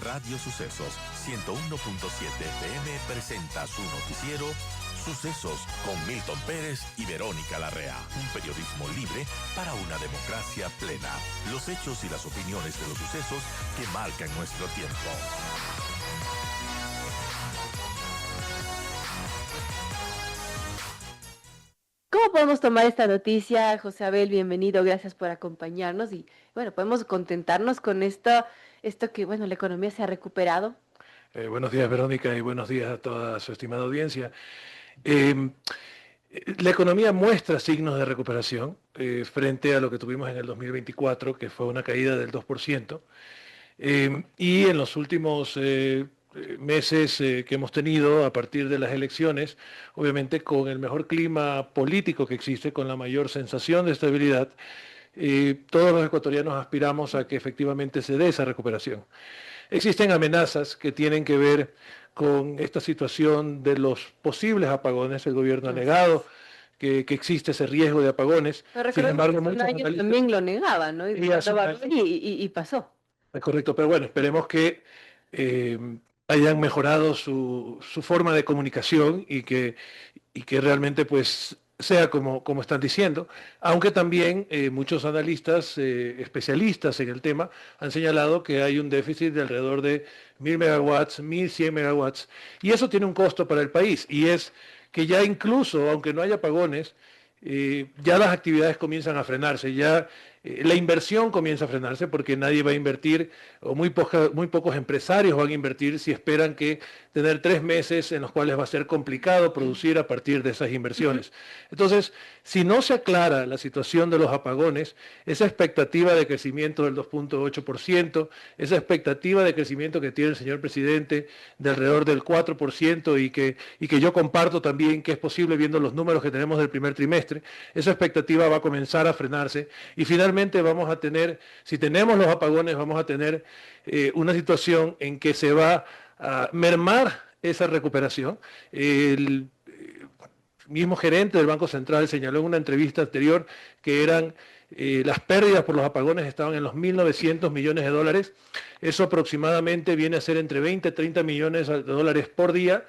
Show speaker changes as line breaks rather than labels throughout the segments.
Radio Sucesos 101.7 FM presenta su noticiero Sucesos con Milton Pérez y Verónica Larrea. Un periodismo libre para una democracia plena. Los hechos y las opiniones de los sucesos que marcan nuestro tiempo.
¿Cómo podemos tomar esta noticia, José Abel? Bienvenido, gracias por acompañarnos. Y bueno, podemos contentarnos con esto que, bueno, la economía se ha recuperado.
Buenos días, Verónica, y buenos días a toda su estimada audiencia. Eh, la economía muestra signos de recuperación frente a lo que tuvimos en el 2024, que fue una caída del 2%. Y en los últimos meses que hemos tenido a partir de las elecciones, obviamente con el mejor clima político que existe, con la mayor sensación de estabilidad, todos los ecuatorianos aspiramos a que efectivamente se dé esa recuperación. Existen amenazas que tienen que ver con esta situación de los posibles apagones. El gobierno ha negado que existe ese riesgo de apagones.
Pero sin embargo, muchos analistas también lo negaban, ¿no? Y pasó.
Es correcto, pero bueno, esperemos que hayan mejorado su forma de comunicación y que realmente pues sea como están diciendo, aunque también muchos analistas, especialistas en el tema, han señalado que hay un déficit de alrededor de 1.000 megawatts, 1.100 megawatts, y eso tiene un costo para el país, y es que ya incluso, aunque no haya apagones, ya las actividades comienzan a frenarse, ya la inversión comienza a frenarse porque nadie va a invertir, o muy pocos empresarios van a invertir si esperan que tener 3 meses en los cuales va a ser complicado producir a partir de esas inversiones. Entonces, si no se aclara la situación de los apagones, esa expectativa de crecimiento del 2.8%, esa expectativa de crecimiento que tiene el señor presidente de alrededor del 4% y que yo comparto también que es posible viendo los números que tenemos del primer trimestre, esa expectativa va a comenzar a frenarse y finalmente vamos a tener, si tenemos los apagones, vamos a tener una situación en que se va a mermar esa recuperación. El mismo gerente del Banco Central señaló en una entrevista anterior que eran las pérdidas por los apagones estaban en los 1.900 millones de dólares. Eso aproximadamente viene a ser entre 20 y 30 millones de dólares por día,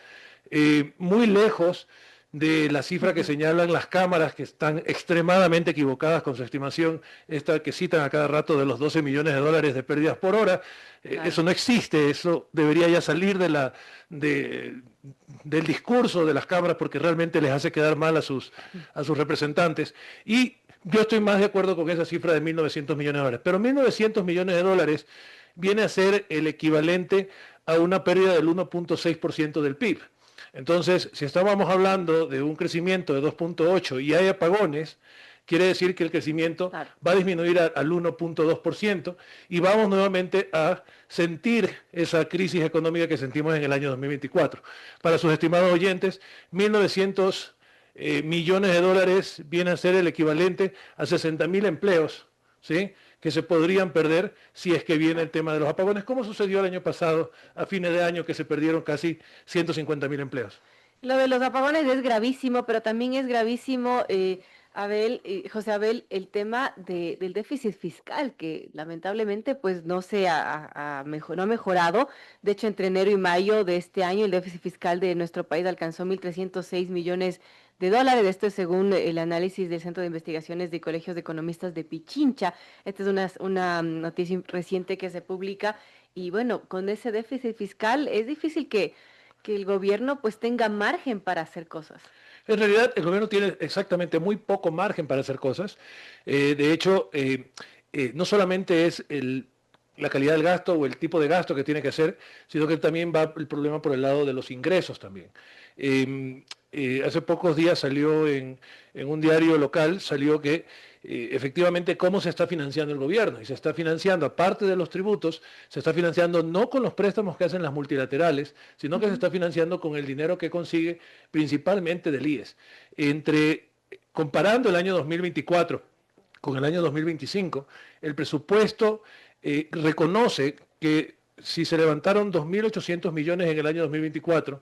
muy lejos de la cifra que señalan las cámaras, que están extremadamente equivocadas con su estimación, esta que citan a cada rato de los 12 millones de dólares de pérdidas por hora. Claro. Eso no existe, eso debería ya salir del discurso de las cámaras porque realmente les hace quedar mal a sus representantes. Y yo estoy más de acuerdo con esa cifra de 1.900 millones de dólares. Pero 1.900 millones de dólares viene a ser el equivalente a una pérdida del 1.6% del PIB. Entonces, si estábamos hablando de un crecimiento de 2.8 y hay apagones, quiere decir que el crecimiento va a disminuir al 1.2% y vamos nuevamente a sentir esa crisis económica que sentimos en el año 2024. Para sus estimados oyentes, 1.900 millones de dólares viene a ser el equivalente a 60.000 empleos, ¿sí?, que se podrían perder si es que viene el tema de los apagones, como sucedió el año pasado, a fines de año, que se perdieron casi 150.000 empleos.
Lo de los apagones es gravísimo, pero también es gravísimo, José Abel, el tema del déficit fiscal, que lamentablemente pues no ha mejorado. De hecho, entre enero y mayo de este año, el déficit fiscal de nuestro país alcanzó 1.306 millones de dólares. Esto es según el análisis del Centro de Investigaciones de Colegios de Economistas de Pichincha. Esta es una noticia reciente que se publica. Y bueno, con ese déficit fiscal es difícil que el gobierno pues tenga margen para hacer cosas.
En realidad, el gobierno tiene exactamente muy poco margen para hacer cosas. De hecho, no solamente es la calidad del gasto o el tipo de gasto que tiene que hacer, sino que también va el problema por el lado de los ingresos también. Hace pocos días salió en un diario local, salió que efectivamente cómo se está financiando el gobierno. Y se está financiando, aparte de los tributos, se está financiando no con los préstamos que hacen las multilaterales, sino que se está financiando con el dinero que consigue principalmente del IES. Comparando el año 2024 con el año 2025, el presupuesto reconoce que si se levantaron 2.800 millones en el año 2024,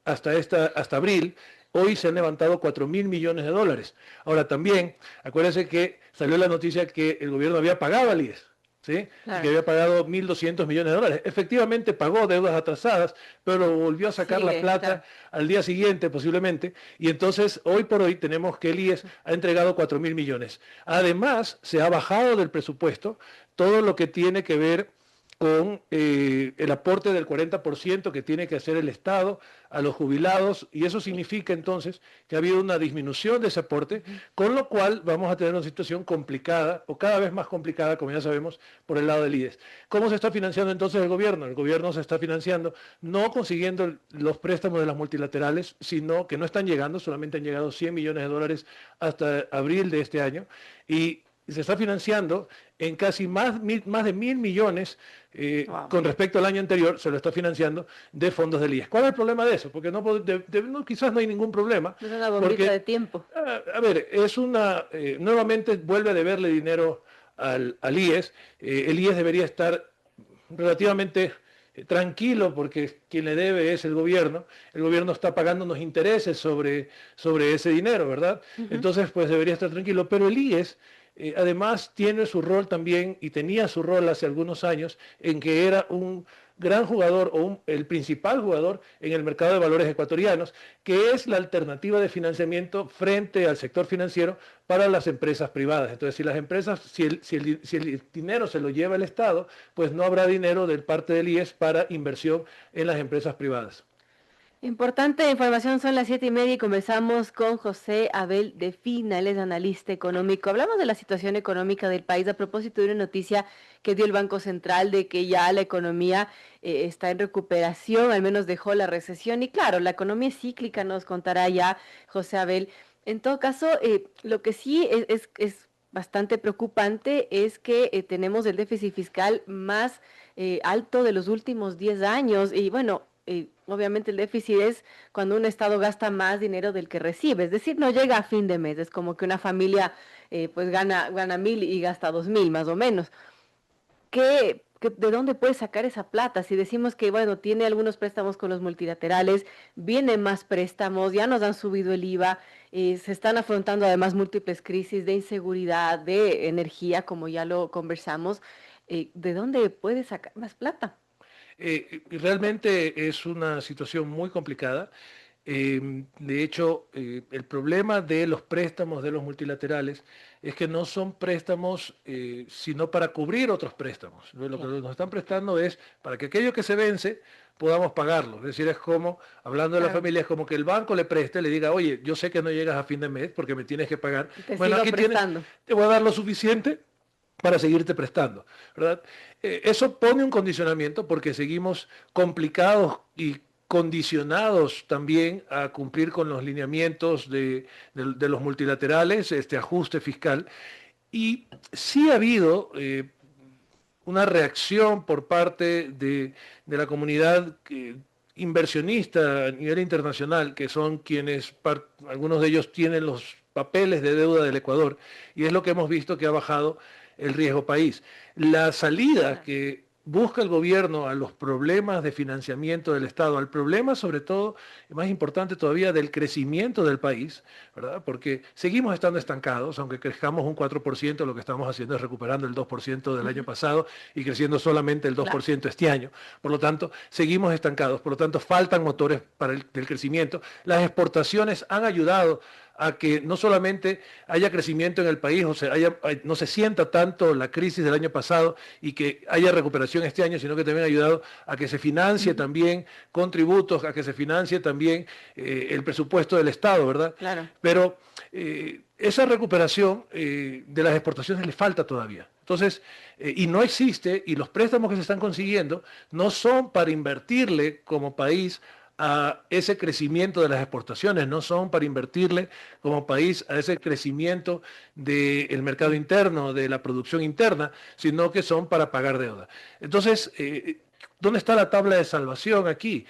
hasta abril, hoy se han levantado 4.000 millones de dólares. Ahora también, acuérdense que salió la noticia que el gobierno había pagado al IES. ¿sí? Y
Claro.
que había pagado 1.200 millones de dólares. Efectivamente pagó deudas atrasadas, pero volvió a sacar la
Sigue,
plata
claro.
al día siguiente posiblemente, y entonces hoy por hoy tenemos que el IES ha entregado 4.000 millones. Además, se ha bajado del presupuesto todo lo que tiene que ver con el aporte del 40% que tiene que hacer el Estado a los jubilados, y eso significa entonces que ha habido una disminución de ese aporte,
Ujú.
con lo cual vamos a tener una situación complicada, o cada vez más complicada, como ya sabemos, por el lado del IES. ¿Cómo se está financiando entonces el gobierno? El gobierno se está financiando no consiguiendo los préstamos de las multilaterales, sino que no están llegando, solamente han llegado 100 millones de dólares hasta abril de este año, y se está financiando en casi más de 1.000 millones
Wow.
con respecto al año anterior, se lo está financiando de fondos del IES. ¿Cuál es el problema de eso? Porque quizás no hay ningún problema,
Es una bombita de
porque,
tiempo.
a ver, nuevamente vuelve a deberle dinero al IES. El IES debería estar relativamente tranquilo porque quien le debe es el gobierno está pagando unos intereses sobre ese dinero, ¿verdad?
Ujú.
Entonces, pues debería estar tranquilo, pero el IES además tiene su rol también y tenía su rol hace algunos años en que era un gran jugador o el principal jugador en el mercado de valores ecuatorianos, que es la alternativa de financiamiento frente al sector financiero para las empresas privadas. Entonces, si las empresas, si el dinero se lo lleva el Estado, pues no habrá dinero de parte del IES para inversión en las empresas privadas.
Importante información, son las 7:30 y comenzamos con José Abel de Fina, él es analista económico. Hablamos de la situación económica del país a propósito de una noticia que dio el Banco Central de que ya la economía está en recuperación, al menos dejó la recesión. Y claro, la economía es cíclica, nos contará ya José Abel. En todo caso, lo que sí es bastante preocupante es que tenemos el déficit fiscal más alto de los últimos 10 años y bueno, obviamente el déficit es cuando un estado gasta más dinero del que recibe, es decir, no llega a fin de mes, es como que una familia pues gana 1.000 y gasta 2.000 más o menos. ¿De dónde puede sacar esa plata? Si decimos que, bueno, tiene algunos préstamos con los multilaterales, vienen más préstamos, ya nos han subido el IVA, se están afrontando además múltiples crisis de inseguridad, de energía, como ya lo conversamos. ¿De dónde puede sacar más plata?
Realmente es una situación muy complicada. De hecho, el problema de los préstamos de los multilaterales es que no son préstamos sino para cubrir otros préstamos. Lo que
Claro.
nos están prestando es para que aquello que se vence podamos pagarlo. Es decir, es como, hablando de la
Claro,
familia, es como que el banco le preste, le diga, oye, yo sé que no llegas a fin de mes porque me tienes que pagar.
te
Bueno,
sigo
aquí tienes,
prestando.
te voy a dar lo suficiente para seguirte prestando, ¿verdad? Eso pone un condicionamiento porque seguimos complicados y condicionados también a cumplir con los lineamientos de los multilaterales, este ajuste fiscal. Y sí ha habido una reacción por parte de la comunidad inversionista a nivel internacional, que son quienes, algunos de ellos tienen los papeles de deuda del Ecuador, y es lo que hemos visto que ha bajado el riesgo país. La salida
Claro.
que busca el gobierno a los problemas de financiamiento del Estado, al problema sobre todo, más importante todavía, del crecimiento del país, ¿verdad? Porque seguimos estando estancados, aunque crezcamos un 4%, lo que estamos haciendo es recuperando el 2% del año
Ujú.
pasado y creciendo solamente el
Claro.
2% este año. Por lo tanto, seguimos estancados, por lo tanto, faltan motores para del crecimiento. Las exportaciones han ayudado a que no solamente haya crecimiento en el país, o sea, no se sienta tanto la crisis del año pasado y que haya recuperación este año, sino que también ha ayudado a que se financie
Ujú.
también con tributos, a que se financie también el presupuesto del Estado, ¿verdad?
Claro.
Pero esa recuperación de las exportaciones le falta todavía. Entonces, y no existe, y los préstamos que se están consiguiendo no son para invertirle como país a ese crecimiento de las exportaciones, no son para invertirle como país a ese crecimiento del mercado interno, de la producción interna, sino que son para pagar deuda. Entonces, ¿dónde está la tabla de salvación aquí?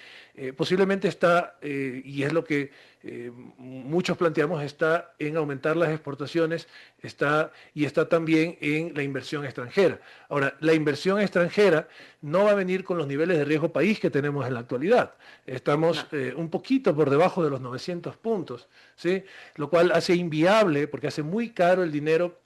Posiblemente está, y es lo que muchos planteamos, está en aumentar las exportaciones, está también en la inversión extranjera. Ahora, la inversión extranjera no va a venir con los niveles de riesgo país que tenemos en la actualidad. Estamos
No.
un poquito por debajo de los 900 puntos, ¿sí? Lo cual hace inviable, porque hace muy caro el dinero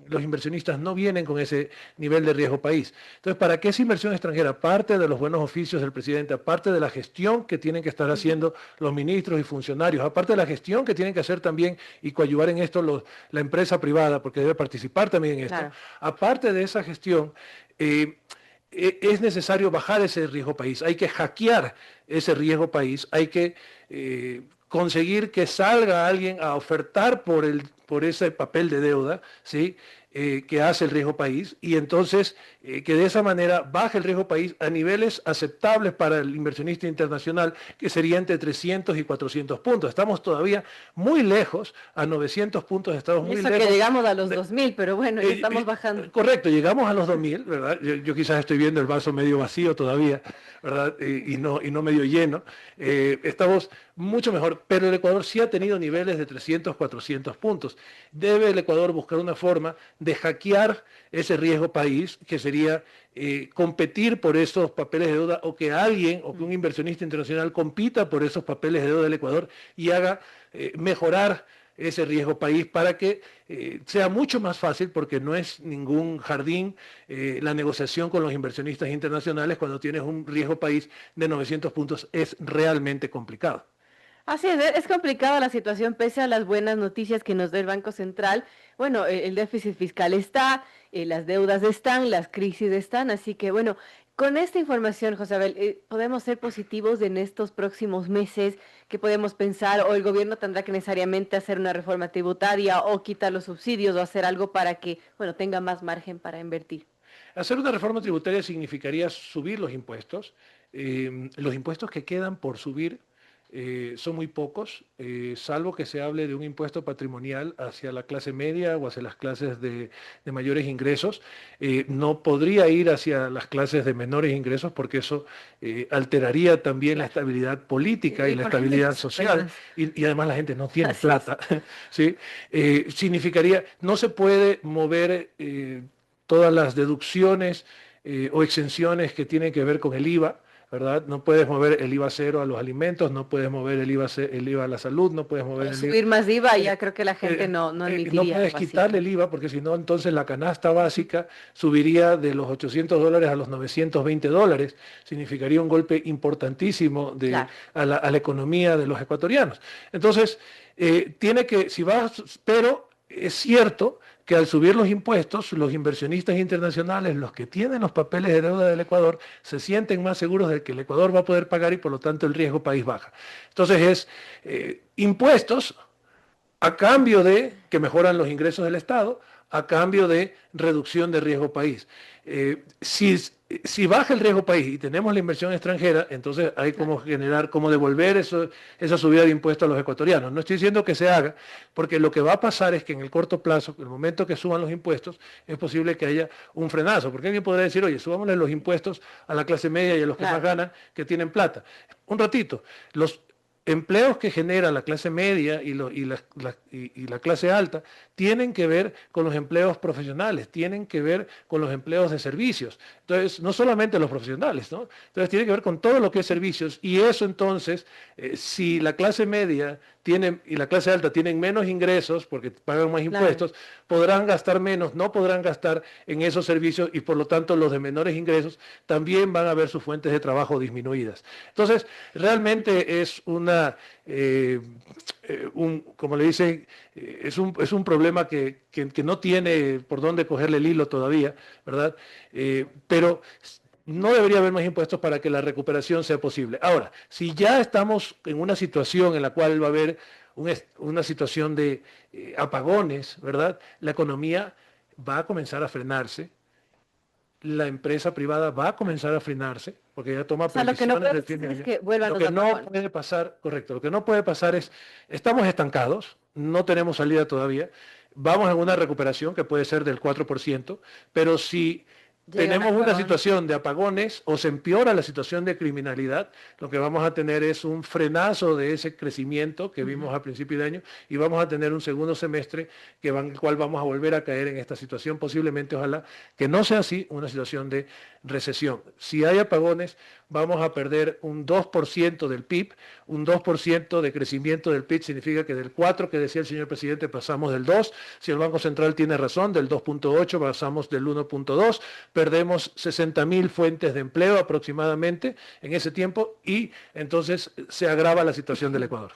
los inversionistas no vienen con ese nivel de riesgo país. Entonces, para que esa inversión extranjera, aparte de los buenos oficios del presidente, aparte de la gestión que tienen que estar haciendo los ministros y funcionarios, aparte de la gestión que tienen que hacer también y coadyuvar en esto la empresa privada, porque debe participar también en esto,
Claro.
aparte de esa gestión, es necesario bajar ese riesgo país, hay que hackear ese riesgo país, hay que conseguir que salga alguien a ofertar por ese papel de deuda, ¿sí? Que hace el riesgo país, y entonces que de esa manera baje el riesgo país a niveles aceptables para el inversionista internacional, que sería entre 300 y 400 puntos. Estamos todavía muy lejos, a 900 puntos estamos muy
Eso
lejos.
que llegamos a los 2000, pero bueno, ya estamos bajando.
Correcto, llegamos a los 2000, ¿verdad? Yo quizás estoy viendo el vaso medio vacío todavía, ¿verdad? Y no medio lleno. Estamos mucho mejor, pero el Ecuador sí ha tenido niveles de 300, 400 puntos. Debe el Ecuador buscar una forma de hackear ese riesgo país, que sería competir por esos papeles de deuda, o que alguien o que un inversionista internacional compita por esos papeles de deuda del Ecuador y haga mejorar ese riesgo país para que sea mucho más fácil, porque no es ningún jardín la negociación con los inversionistas internacionales. Cuando tienes un riesgo país de 900 puntos es realmente complicado.
Así es complicada la situación pese a las buenas noticias que nos da el Banco Central. Bueno, el déficit fiscal está, las deudas están, las crisis están, así que bueno, con esta información, José Abel, ¿podemos ser positivos en estos próximos meses? ¿Qué podemos pensar? ¿O el gobierno tendrá que necesariamente hacer una reforma tributaria o quitar los subsidios o hacer algo para que, bueno, tenga más margen para invertir?
Hacer una reforma tributaria significaría subir los impuestos que quedan por subir. Son muy pocos, salvo que se hable de un impuesto patrimonial hacia la clase media o hacia las clases de mayores ingresos. No podría ir hacia las clases de menores ingresos, porque eso alteraría también la estabilidad política y la estabilidad social, y además la gente no tiene plata. ¿Sí? Significaría, no se puede mover todas las deducciones o exenciones que tienen que ver con el IVA, ¿verdad? No puedes mover el IVA cero a los alimentos, no puedes mover el IVA a la salud, no puedes mover el IVA.
Subir más IVA, ya creo que la gente no admitiría.
No puedes quitarle el IVA, porque si no, entonces la canasta básica subiría de los $800 a los $920. Significaría un golpe importantísimo
Claro.
a la economía de los ecuatorianos. Entonces, pero es cierto que al subir los impuestos, los inversionistas internacionales, los que tienen los papeles de deuda del Ecuador, se sienten más seguros de que el Ecuador va a poder pagar, y por lo tanto el riesgo país baja. Entonces impuestos a cambio de que mejoran los ingresos del Estado, a cambio de reducción de riesgo país. Si baja el riesgo país y tenemos la inversión extranjera, entonces hay como devolver esa subida de impuestos a los ecuatorianos. No estoy diciendo que se haga, porque lo que va a pasar es que en el corto plazo, en el momento que suban los impuestos, es posible que haya un frenazo, porque alguien podría decir, oye, subámosle los impuestos a la clase media y a los que más ganan, que tienen plata. Un ratito, los empleos que genera la clase media y la clase alta tienen que ver con los empleos profesionales, tienen que ver con los empleos de servicios. Entonces, no solamente los profesionales, ¿no? Entonces, tiene que ver con todo lo que es servicios, y eso entonces, si la clase media y la clase alta tienen menos ingresos porque pagan más impuestos, podrán gastar menos, no podrán gastar en esos servicios, y por lo tanto los de menores ingresos también van a ver sus fuentes de trabajo disminuidas. Entonces, realmente es como le dicen, es un problema que no tiene por dónde cogerle el hilo todavía, ¿verdad? Pero no debería haber más impuestos para que la recuperación sea posible. Ahora, si ya estamos en una situación en la cual va a haber una situación de apagones, ¿verdad? La economía va a comenzar a frenarse, la empresa privada va a comenzar a frenarse, porque ya toma
previsiones del fin de año.
Lo que no puede pasar, correcto, lo que no puede pasar es, estamos estancados, no tenemos salida todavía, vamos a una recuperación que puede ser del 4%, pero si tenemos una
apagón.
situación de apagones o se empeora la situación de criminalidad, lo que vamos a tener es un frenazo de ese crecimiento que vimos a principio de año y vamos a tener un segundo semestre el cual vamos a volver a caer en esta situación, posiblemente, ojalá que no sea así, una situación de recesión. Si hay apagones, vamos a perder un 2% del PIB, un 2% de crecimiento del PIB significa que del 4 que decía el señor presidente pasamos del 2, si el Banco Central tiene razón, del 2.8 pasamos del 1.2, perdemos 60.000 fuentes de empleo aproximadamente en ese tiempo y entonces se agrava la situación del Ecuador.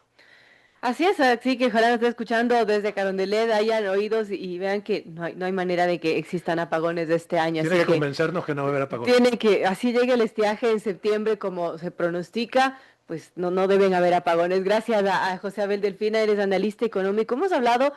Así es, así que ojalá nos esté escuchando desde Carondelet, hayan oídos y vean que no hay manera de que existan apagones de este año,
Tiene
así
que
que
convencernos que no va a haber apagones.
tiene que, así llegue el estiaje en septiembre como se pronostica, pues no deben haber apagones. Gracias a José Abel Delfina, eres analista económico. Hemos hablado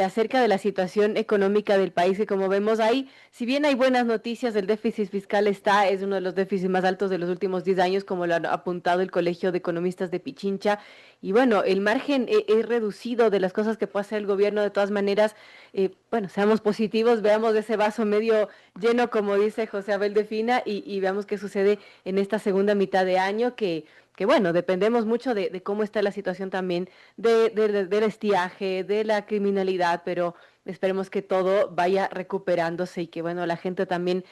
acerca de la situación económica del país y como vemos ahí, si bien hay buenas noticias, el déficit fiscal es uno de los déficits más altos de los últimos 10 años, como lo ha apuntado el Colegio de Economistas de Pichincha. Y bueno, el margen es reducido de las cosas que puede hacer el gobierno. De todas maneras, bueno, seamos positivos, veamos ese vaso medio lleno, como dice José Abel Delfina, y veamos qué sucede en esta segunda mitad de año, que bueno, dependemos mucho de cómo está la situación también del estiaje, de la criminalidad, pero esperemos que todo vaya recuperándose y que bueno, la gente también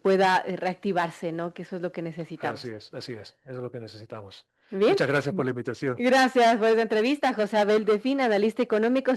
pueda reactivarse, ¿no? Que eso es lo que necesitamos.
Así es, eso es lo que necesitamos.
Bien,
Muchas gracias por la invitación.
gracias por esta entrevista, José Abel Delfina, analista económico.